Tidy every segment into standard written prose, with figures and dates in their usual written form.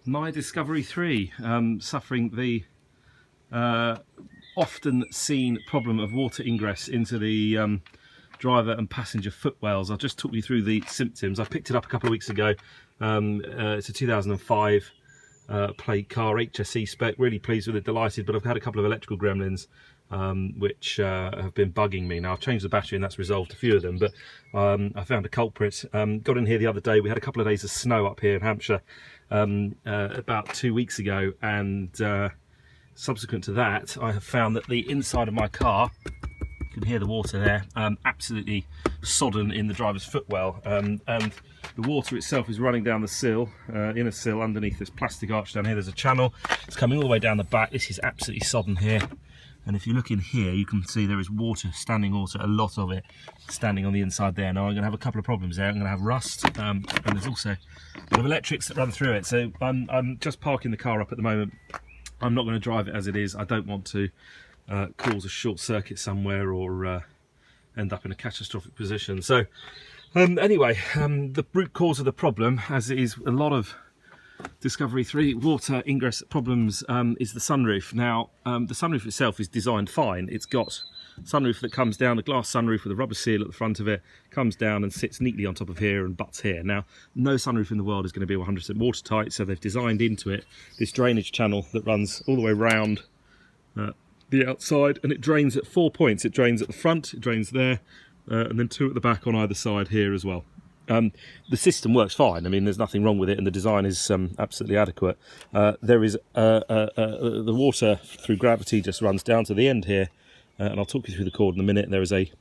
My Discovery 3, suffering the often seen problem of water ingress into the driver and passenger footwells. I'll just talk you through the symptoms. I picked it up a couple of weeks ago. It's a 2005 plate car, HSE spec, really pleased with it, delighted, but I've had a couple of electrical gremlins which have been bugging me. Now I've changed the battery and that's resolved a few of them, but I found a culprit. Got in here the other day. We had a couple of days of snow up here in Hampshire about 2 weeks ago, and subsequent to that I have found that the inside of my car, you can hear the water there, absolutely sodden in the driver's footwell, and the water itself is running down the sill, inner sill, underneath this plastic arch down here. There's a channel, it's coming all the way down the back. This is absolutely sodden here, and if you look in here you can see there is water, standing water, a lot of it standing on the inside there. Now I'm going to have a couple of problems there. I'm going to have rust, and there's also a lot of electrics that run through it, so I'm just parking the car up at the moment. I'm not going to drive it as it is. I don't want to cause a short circuit somewhere or end up in a catastrophic position. So anyway, the root cause of the problem, as it is a lot of Discovery 3 water ingress problems, is the sunroof. Now the sunroof itself is designed fine. It's got sunroof that comes down, a glass sunroof with a rubber seal at the front of it, comes down and sits neatly on top of here and butts here. Now no sunroof in the world is going to be 100% watertight, so they've designed into it this drainage channel that runs all the way round the outside, and it drains at 4 points. It drains at the front, it drains there, and then 2 at the back on either side here as well. The system works fine. I mean, there's nothing wrong with it, and the design is absolutely adequate. There is the water through gravity just runs down to the end here, and I'll talk you through the cord in a minute. There is a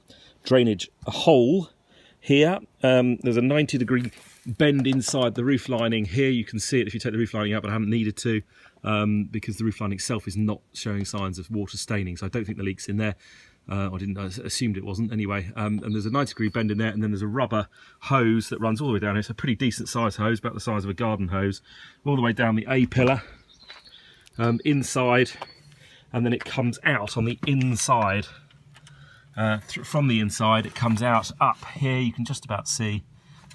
drainage hole here. There's a 90-degree bend inside the roof lining here. You can see it if you take the roof lining out, but I haven't needed to, because the roof lining itself is not showing signs of water staining, so I don't think the leak's in there. I assumed it wasn't anyway. And there's a 90-degree bend in there, and then there's a rubber hose that runs all the way down here. It's a pretty decent sized hose, about the size of a garden hose, all the way down the A-pillar, inside, and then it comes out on the inside. From the inside it comes out up here. You can just about see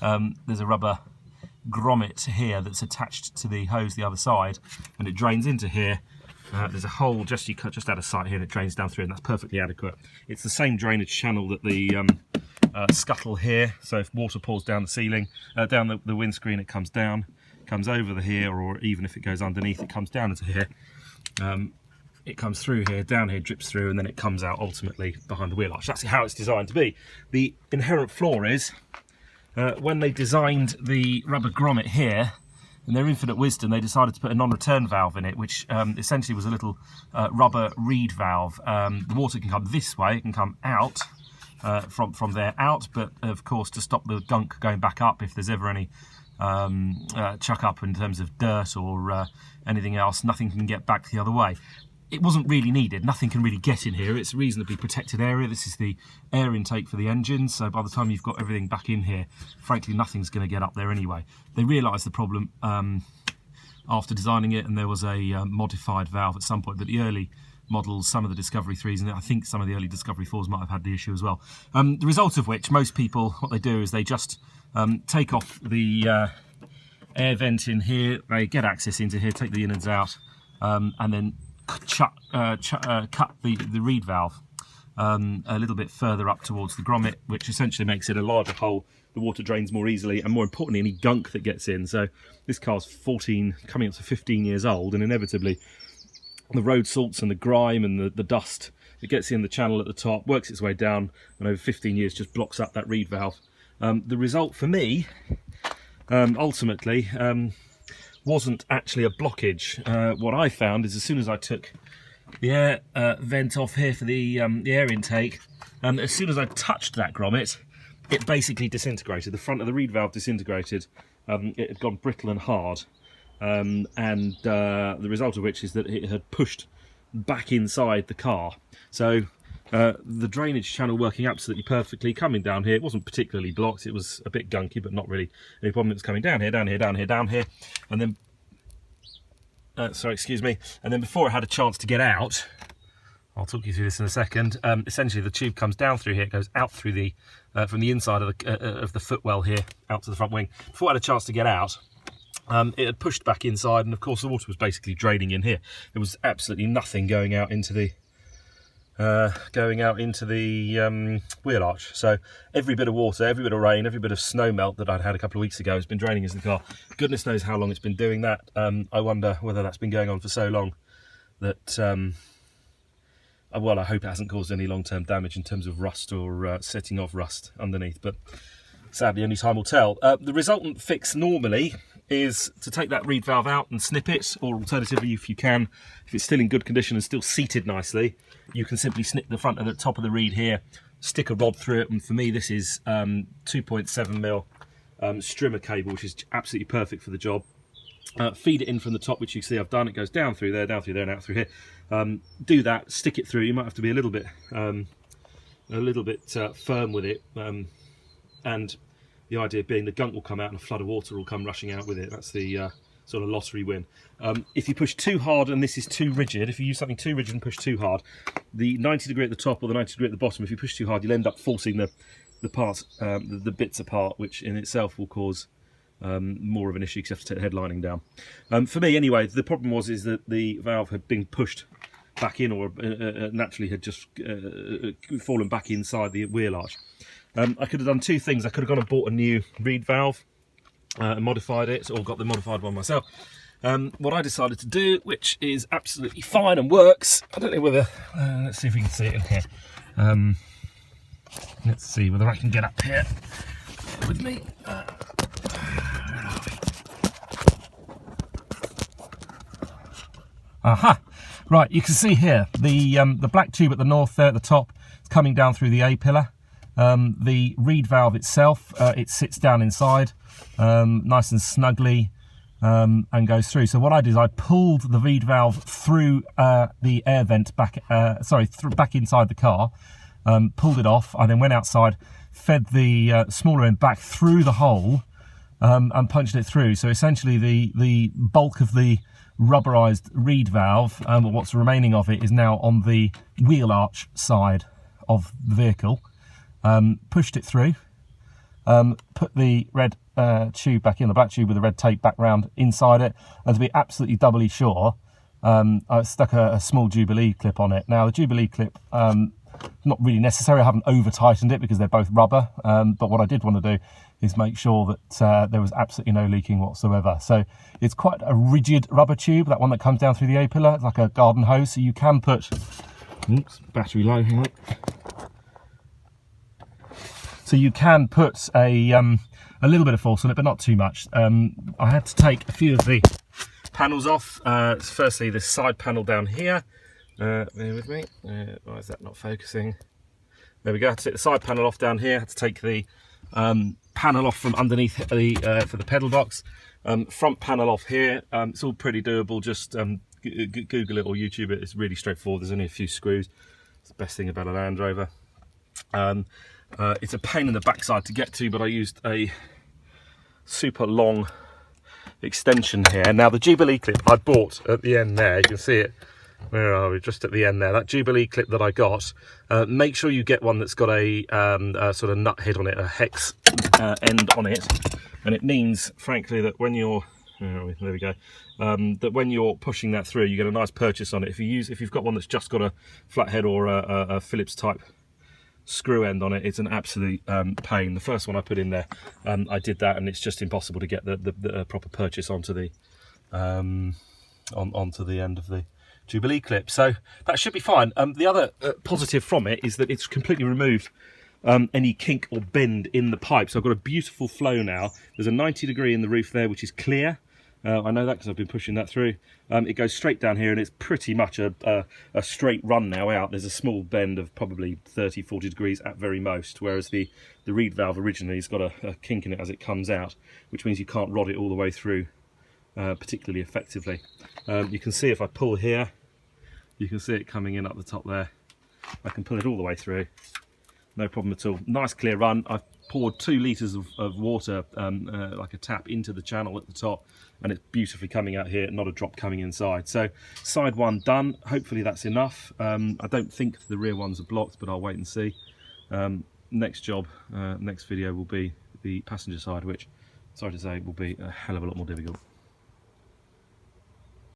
there's a rubber grommet here that's attached to the hose the other side, and it drains into here. There's a hole just out of sight here, and it drains down through, and that's perfectly adequate. It's the same drainage channel that the scuttle here, so if water pours down the ceiling, down the windscreen, it comes down, comes over the here, or even if it goes underneath, it comes down into here. It comes through here, down here, drips through, and then it comes out ultimately behind the wheel arch. That's how it's designed to be. The inherent flaw is, when they designed the rubber grommet here, in their infinite wisdom, they decided to put a non-return valve in it, which essentially was a little rubber reed valve. The water can come this way, it can come out from there out, but of course to stop the gunk going back up, if there's ever any chuck up in terms of dirt or anything else, nothing can get back the other way. It wasn't really needed. Nothing can really get in here. It's a reasonably protected area. This is the air intake for the engine, so by the time you've got everything back in here, frankly, nothing's going to get up there anyway. They realised the problem after designing it, and there was a modified valve at some point, but the early models, some of the Discovery 3s, and I think some of the early Discovery 4s might have had the issue as well. The result of which, most people, what they do is they just take off the air vent in here, they get access into here, take the innards out, and then cut the reed valve a little bit further up towards the grommet, which essentially makes it a larger hole. The water drains more easily, and more importantly, any gunk that gets in. So this car's 14, coming up to 15 years old, and inevitably the road salts and the grime and the dust that gets in the channel at the top works its way down, and over 15 years just blocks up that reed valve. The result for me, ultimately, wasn't actually a blockage. What I found is, as soon as I took the air vent off here for the air intake, as soon as I touched that grommet, it basically disintegrated. The front of the reed valve disintegrated. It had gone brittle and hard, and the result of which is that it had pushed back inside the car. So the drainage channel working absolutely perfectly, coming down here. It wasn't particularly blocked, it was a bit gunky, but not really any problem. It was coming down here, down here, down here, down here, and then sorry, excuse me, and then before it had a chance to get out, I'll talk you through this in a second. Essentially the tube comes down through here, it goes out through the from the inside of the footwell here out to the front wing. Before it had a chance to get out, it had pushed back inside, and of course the water was basically draining in here. There was absolutely nothing going out into the wheel arch. So every bit of water, every bit of rain, every bit of snow melt that I'd had a couple of weeks ago has been draining into the car. Goodness knows how long it's been doing that. I wonder whether that's been going on for so long that well, I hope it hasn't caused any long-term damage in terms of rust or setting off rust underneath, but sadly only time will tell. The resultant fix normally is to take that reed valve out and snip it, or alternatively, if you can, if it's still in good condition and still seated nicely, you can simply snip the front of the top of the reed here, stick a rod through it, and for me this is 2.7mm strimmer cable, which is absolutely perfect for the job. Feed it in from the top, which you see I've done. It goes down through there, and out through here. Do that, stick it through. You might have to be a little bit firm with it, and the idea being the gunk will come out and a flood of water will come rushing out with it. That's the sort of lottery win. If you push too hard and this is too rigid, if you use something too rigid and push too hard, the 90 degree at the top or the 90 degree at the bottom, if you push too hard, you'll end up forcing the bits apart, which in itself will cause more of an issue because you have to take the headlining down. For me anyway, the problem is that the valve had been pushed back in, or naturally had just fallen back inside the wheel arch. I could have done two things. I could have gone and bought a new reed valve and modified it, or got the modified one myself. What I decided to do, which is absolutely fine and works, I don't know whether, let's see if we can see it in here. Let's see whether I can get up here with me. Where are we? Aha! Right, you can see here, the black tube at the north there at the top is coming down through the A-pillar. The reed valve itself, it sits down inside, nice and snugly, and goes through. So what I did is I pulled the reed valve through the air vent back, back inside the car, pulled it off. I then went outside, fed the smaller end back through the hole, and punched it through. So essentially the bulk of the rubberized reed valve, or what's remaining of it, is now on the wheel arch side of the vehicle. Pushed it through, put the red tube back in, the black tube with the red tape back round inside it, and to be absolutely doubly sure, I stuck a small Jubilee clip on it. Now the Jubilee clip, not really necessary, I haven't over tightened it because they're both rubber, but what I did want to do is make sure that there was absolutely no leaking whatsoever. So it's quite a rigid rubber tube, that one that comes down through the A-pillar. It's like a garden hose, so you can put, oops, battery low, hang on. So you can put a little bit of force on it, but not too much. I had to take a few of the panels off. Firstly, this side panel down here. Bear with me. Why is that not focusing? There we go. I had to take the side panel off down here. I had to take the panel off from underneath for the pedal box. Front panel off here. It's all pretty doable. Just Google it or YouTube it. It's really straightforward. There's only a few screws. It's the best thing about a Land Rover. It's a pain in the backside to get to, but I used a super long extension here. Now the Jubilee clip I bought at the end there, you can see it. Where are we? Just at the end there. That Jubilee clip that I got, make sure you get one that's got a sort of nut head on it, a hex end on it. And it means, frankly, that when you're, there we go, that when you're pushing that through, you get a nice purchase on it. If you've got one that's just got a flathead or a Phillips type screw end on it, it's an absolute pain. The first one I put in there, I did that, and it's just impossible to get the proper purchase onto the onto the end of the Jubilee clip. So that should be fine. The other positive from it is that it's completely removed any kink or bend in the pipe. So I've got a beautiful flow now. There's a 90 degree in the roof there, which is clear. I know that because I've been pushing that through. It goes straight down here, and it's pretty much a straight run now out. There's a small bend of probably 30-40 degrees at very most, whereas the reed valve originally has got a kink in it as it comes out, which means you can't rod it all the way through particularly effectively. You can see if I pull here, you can see it coming in up the top there. I can pull it all the way through, no problem at all. Nice clear run. I've poured 2 litres of water, like a tap, into the channel at the top, and it's beautifully coming out here, not a drop coming inside. So side one done. Hopefully that's enough. I don't think the rear ones are blocked, but I'll wait and see. Next job, next video will be the passenger side, which, sorry to say, will be a hell of a lot more difficult.